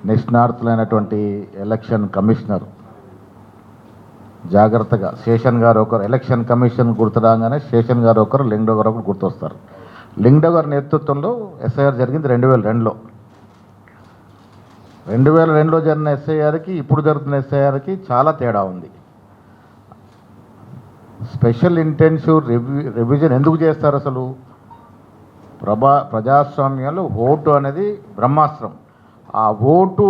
నిష్ణాతులైనటువంటి election commissioner జాగ్రత్తగా శేషన్ గారు ఒకరు ఎలక్షన్ కమిషన్ గుర్తురాగానే శేషన్ గారు ఒకరు లింగడో గారు ఒకరు గుర్తొస్తారు. లింగడో గారి నేతృత్వంలో ఎస్ఐఆర్ జరిగింది 2002లో. 2002లో జరిగిన ఎస్ఐఆర్కి ఇప్పుడు జరుగుతున్న ఎస్ఐఆర్కి చాలా తేడా ఉంది. స్పెషల్ ఇంటెన్సివ్ రివిజన్ ఎందుకు చేస్తారు? అసలు ప్రజాస్వామ్యంలో ఓటు అనేది బ్రహ్మాస్త్రం. ఆ ఓటు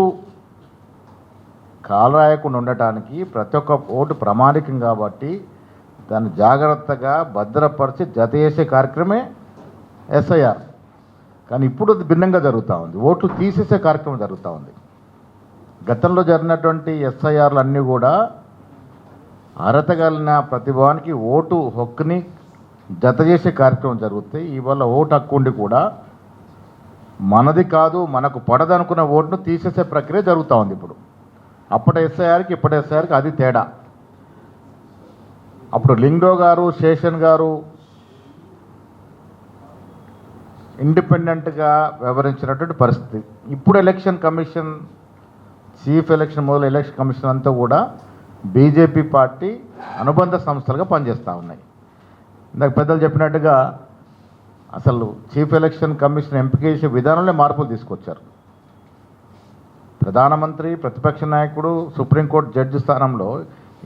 కాలరాయకుండా ఉండటానికి ప్రతి ఒక్క ఓటు ప్రామాణికం కాబట్టి దాన్ని జాగ్రత్తగా భద్రపరిచి జత చేసే కార్యక్రమే ఎస్ఐఆర్. కానీ ఇప్పుడు అది భిన్నంగా జరుగుతూ ఉంది. ఓట్లు తీసేసే కార్యక్రమం జరుగుతూ ఉంది. గతంలో జరిగినటువంటి ఎస్ఐఆర్లు అన్నీ కూడా అర్హత కలిగిన ప్రతిభానికి ఓటు హక్కుని జత చేసే కార్యక్రమం జరుగుతాయి. ఇవాళ ఓటు హక్కు ఉండి కూడా మనది కాదు మనకు పడదనుకున్న ఓటును తీసేసే ప్రక్రియ జరుగుతూ ఉంది ఇప్పుడు. అప్పటి ఎస్ఐఆర్కి ఇప్పటి ఎస్ఐఆర్కి అది తేడా. అప్పుడు లింగడో గారు శేషన్ గారు ఇండిపెండెంట్గా వ్యవహరించినటువంటి పరిస్థితి. ఇప్పుడు ఎలక్షన్ కమిషన్ చీఫ్ ఎలక్షన్ మొదలు ఎలక్షన్ కమిషన్ అంతా కూడా బీజేపీ పార్టీ అనుబంధ సంస్థలుగా పనిచేస్తూ ఉన్నాయి. ఇందాక పెద్దలు చెప్పినట్టుగా అసలు చీఫ్ ఎలక్షన్ కమిషన్ ఎంపిక చేసే విధానంలో మార్పులు తీసుకొచ్చారు. ప్రధానమంత్రి, ప్రతిపక్ష నాయకుడు, సుప్రీంకోర్టు జడ్జి స్థానంలో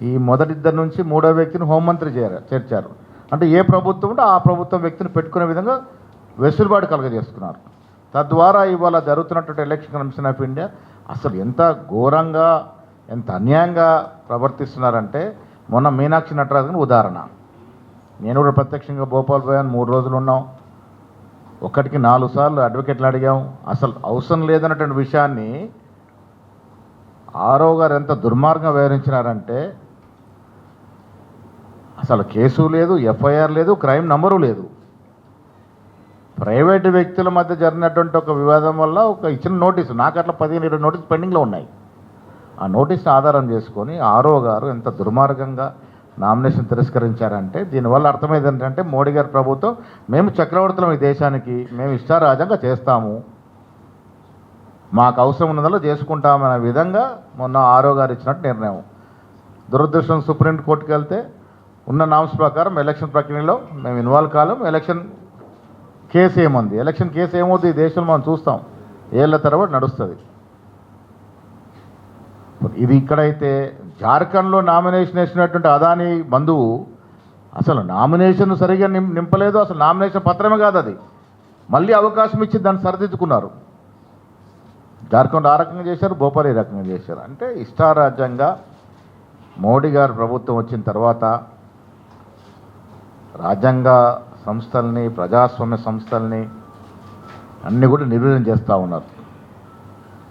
ఈ మొదటిద్దరి నుంచి మూడో వ్యక్తిని హోంమంత్రి చేర్చారు. అంటే ఏ ప్రభుత్వం ఉంటే ఆ ప్రభుత్వం వ్యక్తిని పెట్టుకునే విధంగా వెసులుబాటు కలుగజేస్తున్నారు. తద్వారా ఇవాళ జరుగుతున్నటువంటి ఎలక్షన్ కమిషన్ ఆఫ్ ఇండియా అసలు ఎంత ఘోరంగా ఎంత అన్యాయంగా ప్రవర్తిస్తున్నారంటే మొన్న మీనాక్షి నటరాజన్ ఉదాహరణ. నేను కూడా ప్రత్యక్షంగా భోపాల్ పోయాను, 3 రోజులు ఉన్నాం. ఒకటికి 4 సార్లు అడ్వకేట్లు అడిగాం. అసలు అవసరం లేదన్నటువంటి విషయాన్ని ఆరో గారు ఎంత దుర్మార్గంగా వ్యవహరించినారంటే అసలు కేసు లేదు, ఎఫ్ఐఆర్ లేదు, క్రైమ్ నంబరు లేదు. ప్రైవేటు వ్యక్తుల మధ్య జరిగినటువంటి ఒక వివాదం వల్ల ఒక ఇచ్చిన నోటీసు, నాకు అట్లా 15-20 నోటీసు పెండింగ్లో ఉన్నాయి. ఆ నోటీస్ని ఆధారం చేసుకొని ఆరో గారు ఎంత దుర్మార్గంగా నామినేషన్ తిరస్కరించారంటే దీనివల్ల అర్థమైంది ఏంటంటే మోడీ గారి ప్రభుత్వం మేము చక్రవర్తులం ఈ దేశానికి, మేము ఇష్టారాజ్యంగా చేస్తాము, మాకు అవసరం ఉన్నదలో చేసుకుంటామనే విధంగా మొన్న ఆరో గారు ఇచ్చినట్టు నిర్ణయం. దురదృష్టం సుప్రీంకోర్టుకి వెళ్తే ఉన్న నామ్స్ ప్రకారం ఎలక్షన్ ప్రక్రియలో మేము ఇన్వాల్వ్ కాలం. ఎలక్షన్ కేసు ఏముంది, ఎలక్షన్ కేసు ఏమవుతుంది ఈ దేశంలో మనం చూస్తాం, ఏళ్ల తరబడి నడుస్తుంది. ఇది ఇక్కడైతే జార్ఖండ్లో నామినేషన్ వేసినటువంటి అదానీ బంధువు అసలు నామినేషన్ సరిగా నింపలేదు, అసలు నామినేషన్ పత్రమే కాదు అది, మళ్ళీ అవకాశం ఇచ్చి దాన్ని సరిదిద్దుకున్నారు. జార్ఖండ్ ఆ రకంగా చేశారు, భోపాల్ ఈ రకంగా చేశారు. అంటే ఇష్టారాజ్యంగా మోడీ గారు ప్రభుత్వం వచ్చిన తర్వాత రాజ్యాంగ సంస్థల్ని, ప్రజాస్వామ్య సంస్థల్ని అన్నీ కూడా నిర్వీర్యం చేస్తూ ఉన్నారు.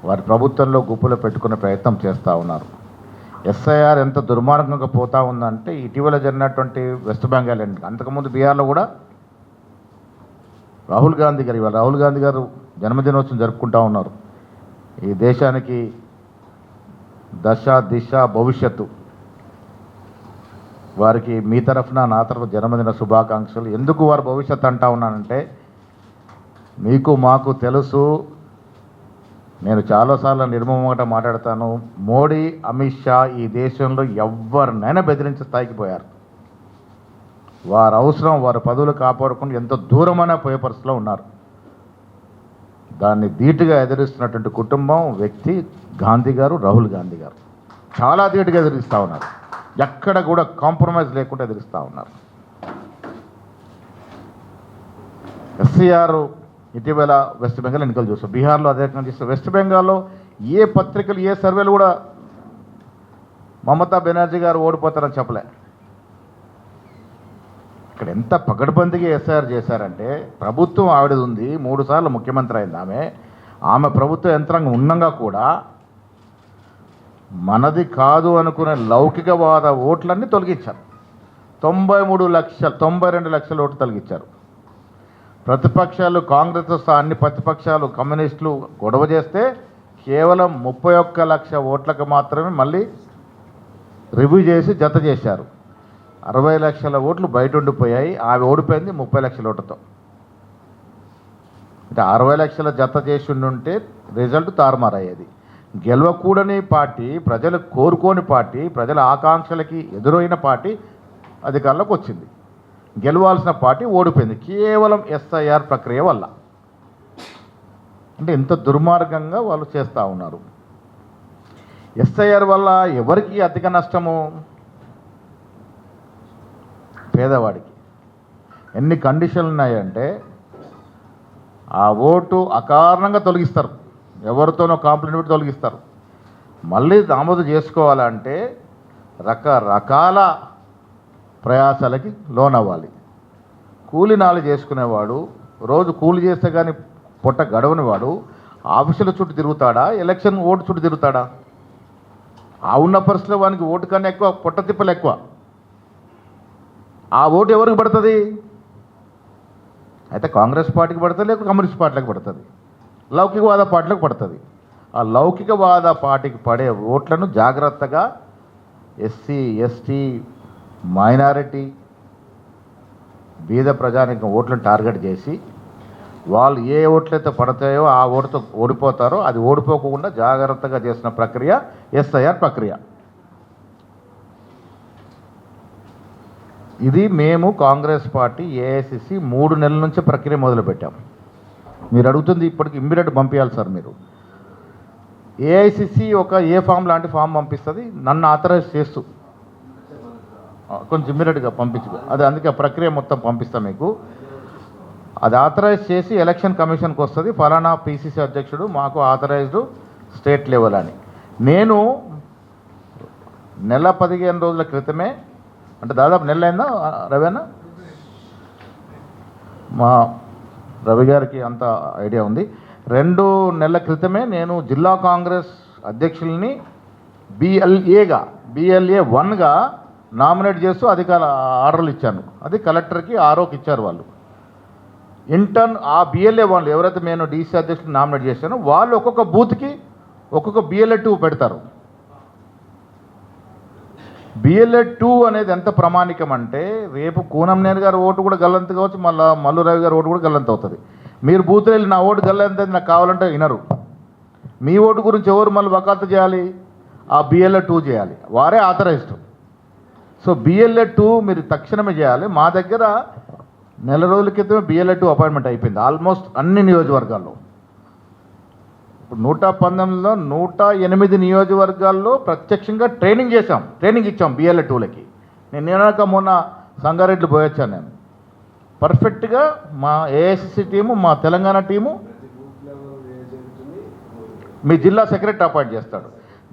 వారి ప్రభుత్వంలో గుప్పులో పెట్టుకునే ప్రయత్నం చేస్తూ ఉన్నారు. ఎస్ఐఆర్ ఎంత దుర్మార్గంగా పోతూ ఉందంటే ఇటీవల జరిగినటువంటి వెస్ట్ బెంగాల్, అంతకుముందు బీహార్లో కూడా రాహుల్ గాంధీ గారు జన్మదినోత్సవం జరుపుకుంటూ ఉన్నారు. ఈ దేశానికి దశ దిశ భవిష్యత్తు. వారికి మీ తరఫున నా తరఫున జన్మదిన శుభాకాంక్షలు. ఎందుకు వారి భవిష్యత్తు అంటా ఉన్నానంటే మీకు మాకు తెలుసు, నేను చాలాసార్లు నిర్మమంగా మాట్లాడతాను, మోడీ అమిత్ షా ఈ దేశంలో ఎవరినైనా బెదిరించే స్థాయికి పోయారు. వారి అవసరం వారి పదవులు కాపాడుకుంటూ ఎంతో దూరమైనా పోయే పరిస్థితిలో ఉన్నారు. దాన్ని ధీటుగా ఎదిరిస్తున్నటువంటి కుటుంబం, వ్యక్తి గాంధీ గారు, రాహుల్ గాంధీ గారు చాలా ధీటుగా ఎదిరిస్తూ ఉన్నారు. ఎక్కడ కూడా కాంప్రమైజ్ లేకుండా ఎదిరిస్తూ ఉన్నారు. ఎస్సీఆర్ ఇటీవల వెస్ట్ బెంగాల్ ఎన్నికలు చూస్తాం, బీహార్లో అదే రకంగా చూస్తాం. వెస్ట్ బెంగాల్లో ఏ పత్రికలు ఏ సర్వేలు కూడా మమతా బెనర్జీ గారు ఓడిపోతారని చెప్పలే. ఇక్కడ ఎంత పగడ్బందీగా ఎస్ఐఆర్ చేశారంటే ప్రభుత్వం ఆవిడది ఉంది, 3 సార్లు ముఖ్యమంత్రి అయింది ఆమె ప్రభుత్వ యంత్రాంగం ఉండగా కూడా మనది కాదు అనుకునే లౌకికవాద ఓట్లన్నీ తొలగించారు. 92 లక్షల ఓట్లు తొలగించారు. ప్రతిపక్షాలు కాంగ్రెస్ అన్ని ప్రతిపక్షాలు కమ్యూనిస్టులు గొడవ చేస్తే కేవలం 31 లక్ష ఓట్లకు మాత్రమే మళ్ళీ రివ్యూ చేసి జత చేశారు. 60 లక్షల ఓట్లు బయట ఉండిపోయాయి. ఆమె ఓడిపోయింది 30 లక్షల ఓట్లతో. అంటే 60 లక్షల జత చేసి ఉంటే రిజల్ట్ తారుమారయ్యేది. గెలవకూడని పార్టీ, ప్రజలు కోరుకోని పార్టీ, ప్రజల ఆకాంక్షలకి ఎదురైన పార్టీ అధికారంలోకి వచ్చింది. గెలవాల్సిన పార్టీ ఓడిపోయింది కేవలం ఎస్ఐఆర్ ప్రక్రియ వల్ల. అంటే ఎంత దుర్మార్గంగా వాళ్ళు చేస్తూ ఉన్నారు. ఎస్ఐఆర్ వల్ల ఎవరికి అధిక నష్టము? పేదవాడికి. ఎన్ని కండిషన్లు ఉన్నాయంటే ఆ ఓటు అకారణంగా తొలగిస్తారు, ఎవరితోనో కాంప్లైంట్ పెట్టి తొలగిస్తారు. మళ్ళీ నమోదు చేసుకోవాలంటే రకరకాల ప్రయాసాలకి లోనవ్వాలి. కూలి నాలు చేసుకునేవాడు, రోజు కూలి చేస్తే కానీ పొట్ట గడవని వాడు ఆఫీసుల చుట్టూ తిరుగుతాడా, ఎలక్షన్ ఓటు చుట్టూ తిరుగుతాడా? ఆ ఉన్న పరిస్థితిలో వానికి ఓటు కన్నా ఎక్కువ పొట్ట తిప్పలు ఎక్కువ. ఆ ఓటు ఎవరికి పడుతుంది? అయితే కాంగ్రెస్ పార్టీకి పడుతుంది, లేకపోతే కమ్యూనిస్ట్ పార్టీలకు పడుతుంది, లౌకికవాద పార్టీలకు పడుతుంది. ఆ లౌకికవాద పార్టీకి పడే ఓట్లను జాగ్రత్తగా ఎస్సీ, ఎస్టీ, మైనారిటీ, బీద ప్రజానికం ఓట్లను టార్గెట్ చేసి వాళ్ళు ఏ ఓట్లయితే పడతాయో ఆ ఓటుతో ఓడిపోతారో అది ఓడిపోకుండా జాగ్రత్తగా చేసిన ప్రక్రియ ఎస్ఐఆర్ ప్రక్రియ. ఇది మేము కాంగ్రెస్ పార్టీ ఏఐసిసి 3 నెలల నుంచి ప్రక్రియ మొదలుపెట్టాం. మీరు అడుగుతుంది ఇప్పటికి ఇమ్మీడియట్ పంపించాలి సార్. మీరు ఏఐసిసి ఒక ఏ ఫామ్ లాంటి ఫామ్ పంపిస్తుంది, నన్ను ఆథరైజ్ చేస్తూ కొంచెం ఇమ్మీడియట్గా పంపించు. అది అందుకే ప్రక్రియ మొత్తం పంపిస్తాం మీకు. అది ఆథరైజ్ చేసి ఎలక్షన్ కమిషన్కి వస్తుంది, ఫలానా పిసిసి అధ్యక్షుడు మాకు ఆథరైజ్డ్ స్టేట్ లెవెల్ అని. నేను నెల 15 రోజుల క్రితమే, అంటే దాదాపు నెల అయిందా రవేనా, మా రవి గారికి అంత ఐడియా ఉంది, 2 నెలల క్రితమే నేను జిల్లా కాంగ్రెస్ అధ్యక్షుల్ని BLA 1గా నామినేట్ చేస్తూ అధికార ఆర్డర్లు ఇచ్చాను. అది కలెక్టర్కి ఆర్ఓకి ఇచ్చారు వాళ్ళు. ఇంటర్న్ ఆ BLA 1 ఎవరైతే నేను డీసీ అధ్యక్షులు నామినేట్ చేశానో వాళ్ళు ఒక్కొక్క బూత్కి ఒక్కొక్క BLA 2 పెడతారు. BLA 2 అనేది ఎంత ప్రామాణికం అంటే రేపు కూనంనేని గారు ఓటు కూడా గల్లంత కావచ్చు, మళ్ళీ మల్లు రవి గారు ఓటు కూడా గల్లంత అవుతుంది. మీరు బూత్లో వెళ్ళి నా ఓటు గల్లంత నాకు కావాలంటే వినరు. మీ ఓటు గురించి ఎవరు మళ్ళీ వకాల్తు చేయాలి? ఆ BLA 2 చేయాలి, వారే ఆథరైజ్డ్. సో BLA 2 మీరు తక్షణమే చేయాలి. మా దగ్గర నెల రోజుల క్రితమే BLA 2 అపాయింట్మెంట్ అయిపోయింది ఆల్మోస్ట్ అన్ని నియోజకవర్గాల్లో. ఇప్పుడు 119లో 108 నియోజకవర్గాల్లో ప్రత్యక్షంగా ట్రైనింగ్ ఇచ్చాం BLA 2లకి. నేను మొన్న సంగారెడ్డి పోయొచ్చాను. నేను పర్ఫెక్ట్గా మా ఏఐసిసి టీము, మా తెలంగాణ టీము, మీ జిల్లా సెక్రటరీ అపాయింట్ చేస్తాడు.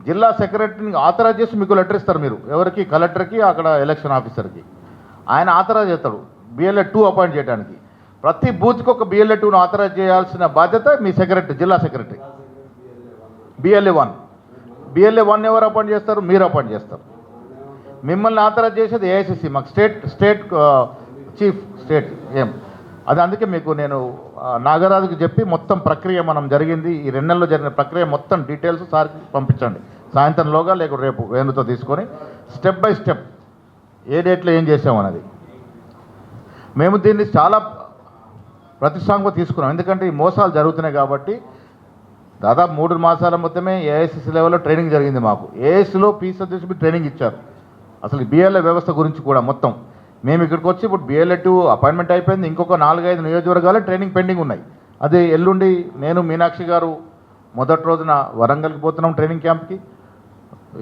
జిల్లా సెక్రటరీని ఆథరైజ్ చేసి మీకు లెటర్ ఇస్తారు. మీరు ఎవరికి? కలెక్టర్కి, అక్కడ ఎలక్షన్ ఆఫీసర్కి. ఆయన ఆథరైజ్ చేస్తాడు BLA 2 అపాయింట్ చేయడానికి. ప్రతి బూత్కి ఒక BLA 2ను ఆథరైజ్ చేయాల్సిన బాధ్యత మీ సెక్రటరీ, జిల్లా సెక్రటరీ. BLA 1 ఎవరు అపాయింట్ చేస్తారు? మీరు అపాయింట్ చేస్తారు. మిమ్మల్ని ఆథరైజ్ చేసేది ఏఐసిసి, మాకు స్టేట్ చీఫ్ స్టేట్ అది. అందుకే మీకు నేను నాగరాజుకి చెప్పి మొత్తం ప్రక్రియ మనం జరిగింది, ఈ 2 నెలల్లో జరిగిన ప్రక్రియ మొత్తం డీటెయిల్స్ సార్కి పంపించండి సాయంత్రంలోగా, లేకపోతే రేపు వేణుతో తీసుకొని స్టెప్ బై స్టెప్ ఏ డేట్లో ఏం చేసామన్నది. మేము దీన్ని చాలా ప్రతిష్టాంగా తీసుకున్నాం, ఎందుకంటే ఈ మోసాలు జరుగుతున్నాయి కాబట్టి. దాదాపు 3 మాసాల మొత్తమే ఏఐసిసి లెవెల్లో ట్రైనింగ్ జరిగింది మాకు. ఏఐసిలో పీసీ అధ్యక్షుడు ట్రైనింగ్ ఇచ్చారు అసలు BLA వ్యవస్థ గురించి కూడా మొత్తం. మేము ఇక్కడికి వచ్చి ఇప్పుడు BLA 2 అపాయింట్మెంట్ అయిపోయింది, ఇంకొక 4-5 నియోజకవర్గాలు ట్రైనింగ్ పెండింగ్ ఉన్నాయి. అది ఎల్లుండి నేను మీనాక్షి గారు మొదటి రోజున వరంగల్కి పోతున్నాం ట్రైనింగ్ క్యాంప్కి,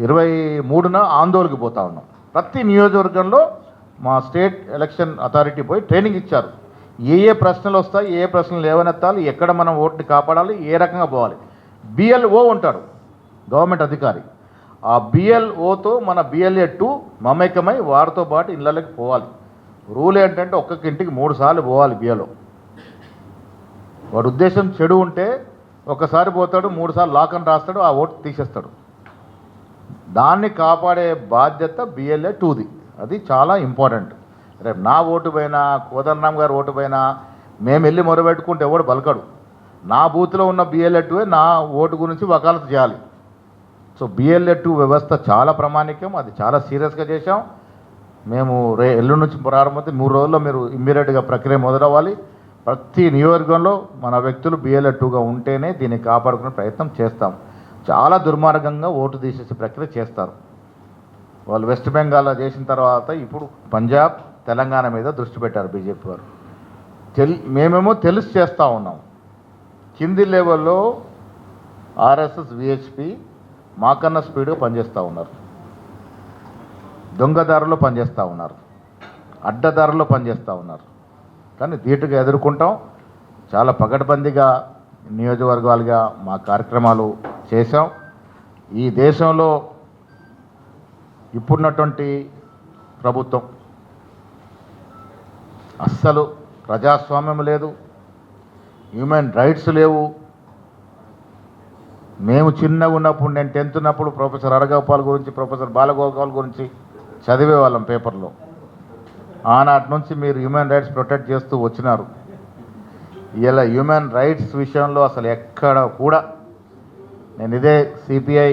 23న ఆందోళనకి పోతా ఉన్నాం. ప్రతి నియోజకవర్గంలో మా స్టేట్ ఎలక్షన్ అథారిటీ పోయి ట్రైనింగ్ ఇచ్చారు. ఏ ప్రశ్నలు వస్తాయి, ఏ ప్రశ్నలు లేవనెత్తాలి, ఎక్కడ మనం ఓటుని కాపాడాలి, ఏ రకంగా పోవాలి. BLO ఉంటాడు గవర్నమెంట్ అధికారి, ఆ BLOతో మన BLA 2 మమేకమై వారితో పాటు ఇళ్ళకి పోవాలి. రూల్ ఏంటంటే ఒక్కొక్క ఇంటికి 3 సార్లు పోవాలి BLO. వాడి ఉద్దేశం చెడు ఉంటే ఒకసారి పోతాడు, 3 సార్లు లాక్ అని రాస్తాడు, ఆ ఓటు తీసేస్తాడు. దాన్ని కాపాడే బాధ్యత BLA 2ది. అది చాలా ఇంపార్టెంట్. రేపు నా ఓటు పైన, కోదండరామ్ గారు ఓటు పైన మేము వెళ్ళి మొరబెట్టుకుంటే ఎవడు బలకడు. నా బూత్లో ఉన్న BLA 2 నా ఓటు గురించి వకాలతు చేయాలి. సో BLA 2 వ్యవస్థ చాలా ప్రామాణికం, అది చాలా సీరియస్గా చేశాం మేము. ఎల్లుండి నుంచి ప్రారంభమైతే 3 రోజుల్లో మీరు ఇమ్మీడియట్గా ప్రక్రియ మొదలవ్వాలి. ప్రతి నియోజకవర్గంలో మన వ్యక్తులు BLA 2గా ఉంటేనే దీన్ని కాపాడుకునే ప్రయత్నం చేస్తాం. చాలా దుర్మార్గంగా ఓటు తీసేసే ప్రక్రియ చేస్తారు. వాళ్ళు వెస్ట్ బెంగాల్లో చేసిన తర్వాత ఇప్పుడు పంజాబ్, తెలంగాణ మీద దృష్టి పెట్టారు బీజేపీ వారు. మేమేమో తెలిసి చేస్తూ ఉన్నాం. కింది లెవెల్లో ఆర్ఎస్ఎస్, విహెచ్పి మాకన్నా స్పీడ్గా పనిచేస్తూ ఉన్నారు. దొంగదారుల్లో పనిచేస్తూ ఉన్నారు, అడ్డదారుల్లో పనిచేస్తూ ఉన్నారు. కానీ ధీటుగా ఎదుర్కొంటాం. చాలా పకడ్బందీగా నియోజకవర్గాలుగా మా కార్యక్రమాలు చేశాం. ఈ దేశంలో ఇప్పుడున్నటువంటి ప్రభుత్వం అస్సలు ప్రజాస్వామ్యం లేదు, హ్యూమన్ రైట్స్ లేవు. మేము చిన్నగా ఉన్నప్పుడు, నేను 10th ఉన్నప్పుడు ప్రొఫెసర్ అరగోపాల్ గురించి, ప్రొఫెసర్ బాలగోపాల్ గురించి చదివేవాళ్ళం పేపర్లో. ఆనాటి నుంచి మీరు హ్యూమన్ రైట్స్ ప్రొటెక్ట్ చేస్తూ వచ్చినారు. ఇలా హ్యూమన్ రైట్స్ విషయంలో అసలు ఎక్కడ కూడా నేను ఇదే సిపిఐ,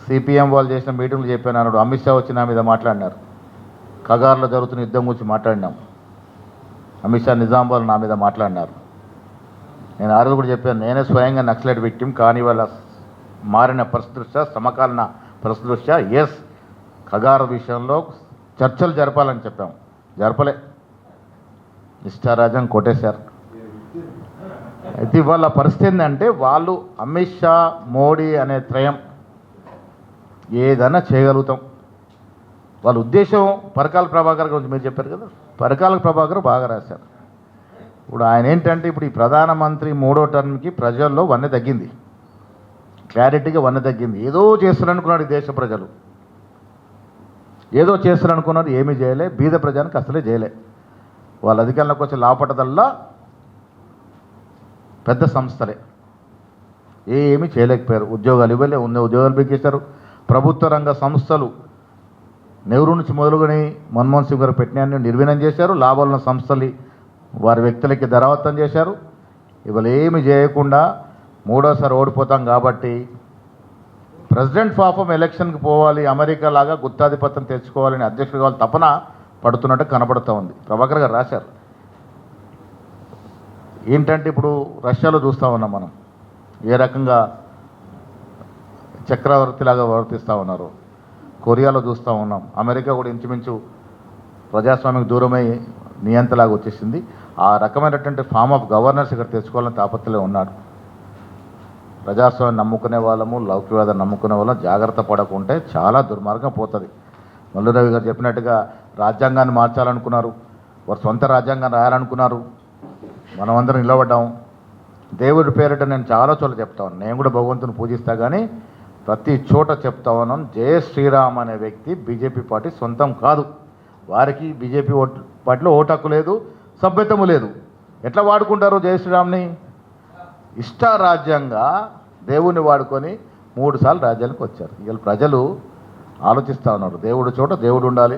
సిపిఎం వాళ్ళు చేసిన మీటింగ్లు చెప్పాను. అన్నాడు అమిత్ షా వచ్చి నా మీద మాట్లాడినారు. కగార్లో జరుగుతున్న యుద్ధం గురించి మాట్లాడినాం. అమిత్ షా నిజామాబాద్ నా మీద మాట్లాడినారు. నేను ఆ రోజు కూడా చెప్పాను, నేనే స్వయంగా నక్సలైట్ విక్టిమ్. కానీ వాళ్ళ మారిన పరిస్థితి దృష్ట్యా, సమకాలీన పరిస్థితి దృష్ట్యా ఖగార్ విషయంలో చర్చలు జరపాలని చెప్పాము, జరపలే. ఇష్టారాజ్యం కొట్టేశారు. అయితే వాళ్ళ పరిస్థితి ఏంటంటే, వాళ్ళు అమిత్ షా, మోడీ అనే త్రయం ఏదైనా చేయగలుగుతాం. వాళ్ళ ఉద్దేశం పరకాల ప్రభాకర్ గురించి మీరు చెప్పారు కదా, పరకాల ప్రభాకర్ బాగా రాశారు. ఇప్పుడు ఆయన ఏంటంటే, ఇప్పుడు ఈ ప్రధానమంత్రి 3వ టర్మ్కి ప్రజల్లో వన్నె తగ్గింది, క్లారిటీగా వన్నె తగ్గింది. ఏదో చేస్తారనుకున్నాడు ఈ దేశ ప్రజలు, ఏదో చేస్తారనుకున్నారు, ఏమీ చేయలే. బీద ప్రజానికి అసలే చేయలే. వాళ్ళ అధికారంలోకి వచ్చి లాపటదల్లా పెద్ద సంస్థలే, ఏమీ చేయలేకపోయారు. ఉద్యోగాలు ఇవ్వలే, ఉద్యోగాలు బిగించారు. ప్రభుత్వ రంగ సంస్థలు నెహ్రూ నుంచి మొదలుకొని మన్మోహన్ సింగ్ గారు పెట్టిన నిర్వీణం చేశారు. లాభాలున్న సంస్థలు వారి వ్యక్తులకి ధరావత్తం చేశారు. ఇవాళ ఏమి చేయకుండా 3వసారి ఓడిపోతాం కాబట్టి ప్రెసిడెంట్ పాపం ఎలక్షన్కి పోవాలి, అమెరికా లాగా గుత్తాధిపత్యం తెచ్చుకోవాలని అధ్యక్షుడు కావాలి తపన పడుతున్నట్టు కనబడుతూ ఉంది. ప్రభాకర్ గారు రాశారు. ఏంటంటే ఇప్పుడు రష్యాలో చూస్తూ ఉన్నాం మనం, ఏ రకంగా చక్రవర్తిలాగా ప్రవర్తిస్తూ ఉన్నారు. కొరియాలో చూస్తూ ఉన్నాం. అమెరికా కూడా ఇంచుమించు ప్రజాస్వామ్యం దూరమై నియంతలాగా వచ్చేసింది. ఆ రకమైనటువంటి ఫామ్ ఆఫ్ గవర్నెన్స్ ఇక్కడ తెచ్చుకోవాలని తాపత్రయం ఉన్నాడు. ప్రజాస్వామ్యం నమ్ముకునే వాళ్ళము, లౌకికవాదం నమ్ముకునే వాళ్ళం జాగ్రత్త పడకుంటే చాలా దుర్మార్గం పోతుంది. మల్లురవి గారు చెప్పినట్టుగా రాజ్యాంగాన్ని మార్చాలనుకున్నారు, వారు సొంత రాజ్యాంగాన్ని రాయాలనుకున్నారు. మనమందరం నిలబడ్డాం. దేవుడి పేరిట నేను చాలా చోట్ల చెప్తా ఉన్నాను. నేను కూడా భగవంతుని పూజిస్తా, కానీ ప్రతి చోట చెప్తా ఉన్నాను, జయ శ్రీరామ్ అనే వ్యక్తి బీజేపీ పార్టీ సొంతం కాదు. వారికి బీజేపీ పార్టీలో ఓటు హక్కు లేదు, సభ్యత్వము లేదు. ఎట్లా వాడుకుంటారు జయ శ్రీరామ్ని? ఇష్టారాజ్యంగా దేవుణ్ణి వాడుకొని 3 సార్లు రాజ్యానికి వచ్చారు. ఇవాళ ప్రజలు ఆలోచిస్తూ ఉన్నారు, దేవుడి చోట దేవుడు ఉండాలి,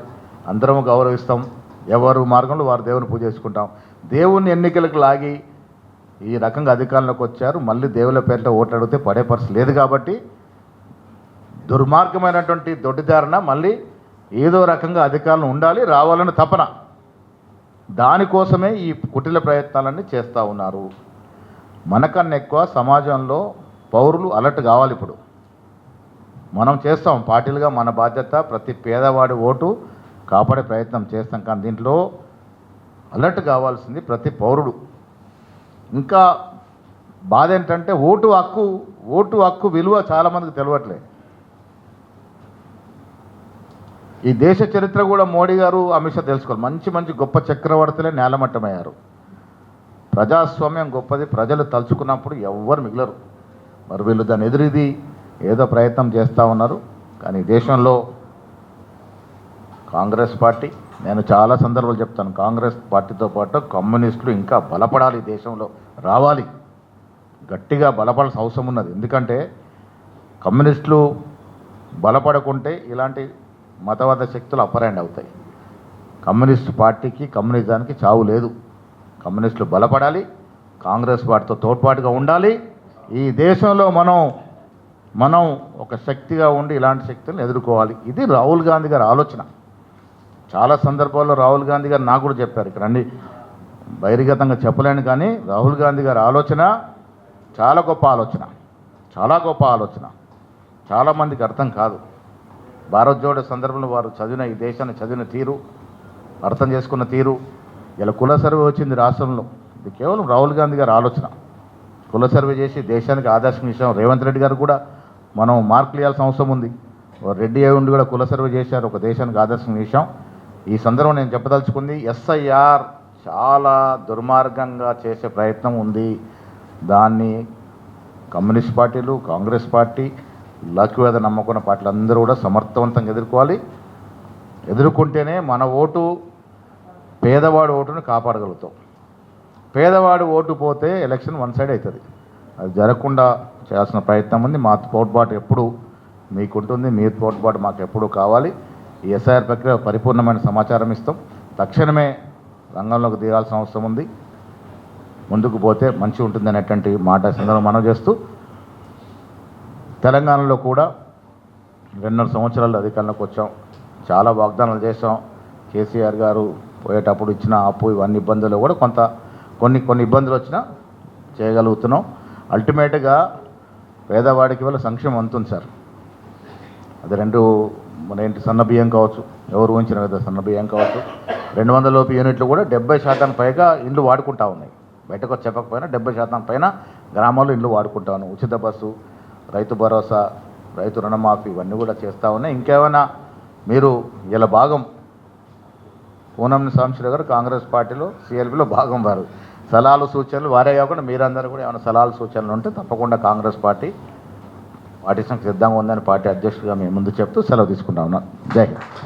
అందరము గౌరవిస్తాం, ఎవరు మార్గంలో వారు దేవుని పూజ చేసుకుంటాం. దేవుణ్ణి ఎన్నికలకు లాగి ఈ రకంగా అధికారంలోకి వచ్చారు. మళ్ళీ దేవుల పేరిట ఓట్లు అడిగితే పడే పరిస్థితి లేదు. కాబట్టి దుర్మార్గమైనటువంటి దొడ్డిదారణ మళ్ళీ ఏదో రకంగా అధికారులు ఉండాలి, రావాలని తపన. దానికోసమే ఈ కుటిల ప్రయత్నాలన్నీ చేస్తూ ఉన్నారు. మనకన్నా ఎక్కువ సమాజంలో పౌరులు అలర్ట్ కావాలి. ఇప్పుడు మనం చేస్తాం పార్టీలుగా, మన బాధ్యత ప్రతి పేదవాడి ఓటు కాపాడే ప్రయత్నం చేస్తాం. కానీ దీంట్లో అలర్ట్ కావాల్సింది ప్రతి పౌరుడు. ఇంకా బాధ ఏంటంటే ఓటు హక్కు విలువ చాలామందికి తెలియట్లే. ఈ దేశ చరిత్ర కూడా మోడీ గారు, అమిత్ షా తెలుసుకోవాలి. మంచి గొప్ప చక్రవర్తులే నేలమట్టమయ్యారు. ప్రజాస్వామ్యం గొప్పది, ప్రజలు తలుచుకున్నప్పుడు ఎవ్వరు మిగలరు. మరి వీళ్ళు దాన్ని ఎదురిది ఏదో ప్రయత్నం చేస్తూ ఉన్నారు. కానీ దేశంలో కాంగ్రెస్ పార్టీ, నేను చాలా సందర్భాలు చెప్తాను, కాంగ్రెస్ పార్టీతో పాటు కమ్యూనిస్టులు ఇంకా బలపడాలి, దేశంలో రావాలి, గట్టిగా బలపడాల్సిన అవసరం ఉన్నది. ఎందుకంటే కమ్యూనిస్టులు బలపడకుంటే ఇలాంటి మతవాద శక్తులు అపరాండ్ అవుతాయి. కమ్యూనిస్ట్ పార్టీకి, కమ్యూనిజానికి చావు లేదు. కమ్యూనిస్టులు బలపడాలి, కాంగ్రెస్ పార్టీతో తోడ్పాటుగా ఉండాలి. ఈ దేశంలో మనం ఒక శక్తిగా ఉండి ఇలాంటి శక్తులను ఎదుర్కోవాలి. ఇది రాహుల్ గాంధీ గారి ఆలోచన. చాలా సందర్భాల్లో రాహుల్ గాంధీ గారు నాకు కూడా చెప్పారు, ఇక్కడ అన్ని బహిర్గతంగా చెప్పలేను, కానీ రాహుల్ గాంధీ గారి ఆలోచన చాలా గొప్ప ఆలోచన, చాలా గొప్ప ఆలోచన. చాలామందికి అర్థం కాదు. భారత్ జోడో సందర్భంలో వారు చదివిన ఈ దేశాన్ని చదివిన తీరు, అర్థం చేసుకున్న తీరు. ఇలా కుల సర్వే వచ్చింది రాష్ట్రంలో. ఇది కేవలం రాహుల్ గాంధీ గారి ఆలోచన. కుల సర్వే చేసి దేశానికి ఆదర్శం ఇచ్చాం. రేవంత్ రెడ్డి గారు కూడా మనం మార్కులు ఇవ్వాల్సిన అవసరం ఉంది. రెడ్డి అయి ఉండి కూడా కుల సర్వే చేశారు, ఒక దేశానికి ఆదర్శం చేశాం. ఈ సందర్భం నేను చెప్పదలుచుకుంది, ఎస్ఐఆర్ చాలా దుర్మార్గంగా చేసే ప్రయత్నం ఉంది. దాన్ని కమ్యూనిస్ట్ పార్టీలు, కాంగ్రెస్ పార్టీ, లఘువేద నమ్మకున్న పార్టీలు అందరూ కూడా సమర్థవంతంగా ఎదుర్కోవాలి. ఎదుర్కొంటేనే మన ఓటు, పేదవాడు ఓటును కాపాడగలుగుతాం. పేదవాడు ఓటు పోతే ఎలక్షన్ వన్ సైడ్ అవుతుంది. అది జరగకుండా చేయాల్సిన ప్రయత్నం ఉంది. మా తోడ్పాటు ఎప్పుడు మీకుంటుంది, మీ తోడ్పాటు మాకు ఎప్పుడూ కావాలి. ఈ ఎస్ఐఆర్ ప్రక్రియ పరిపూర్ణమైన సమాచారం ఇస్తాం. తక్షణమే రంగంలోకి దిగాల్సిన అవసరం ఉంది. ముందుకు పోతే మంచి ఉంటుంది అనేటువంటి మాట సందర్భం మనం చేస్తూ, తెలంగాణలో కూడా 2.5 సంవత్సరాలు అధికారంలోకి వచ్చాం. చాలా వాగ్దానాలు చేసాం. కేసీఆర్ గారు పోయేటప్పుడు ఇచ్చిన అప్పు, ఇవన్నీ ఇబ్బందులు కూడా కొన్ని ఇబ్బందులు వచ్చినా చేయగలుగుతున్నాం. అల్టిమేట్గా పేదవాడికి వల్ల సంక్షేమం అందుతుంది సార్. అది మన ఏంటి సన్న బియ్యం కావచ్చు, ఎవరు ఊహించిన విధంగా సన్న బియ్యం కావచ్చు. 200 లోపు యూనిట్లు కూడా 70% పైగా ఇండ్లు వాడుకుంటా ఉన్నాయి. బయటకు వచ్చి చెప్పకపోయినా 70% పైన గ్రామాల్లో ఇండ్లు వాడుకుంటా ఉన్నాయి. ఉచిత బస్సు, రైతు భరోసా, రైతు రుణమాఫీ ఇవన్నీ కూడా చేస్తూ ఉన్నాయి. ఇంకేమైనా మీరు ఇలా భాగం పూనం సాంబశివరావు గారు కాంగ్రెస్ పార్టీలో సిఎల్పిలో భాగం వారు, సలహాలు సూచనలు వారే కాకుండా మీరందరూ కూడా ఏమైనా సలహాలు సూచనలు ఉంటే తప్పకుండా కాంగ్రెస్ పార్టీ పాటించడానికి సిద్ధంగా ఉందని పార్టీ అధ్యక్షుడిగా మేము ముందు చెప్తూ సెలవు తీసుకుంటా ఉన్నాను. జై హింద్.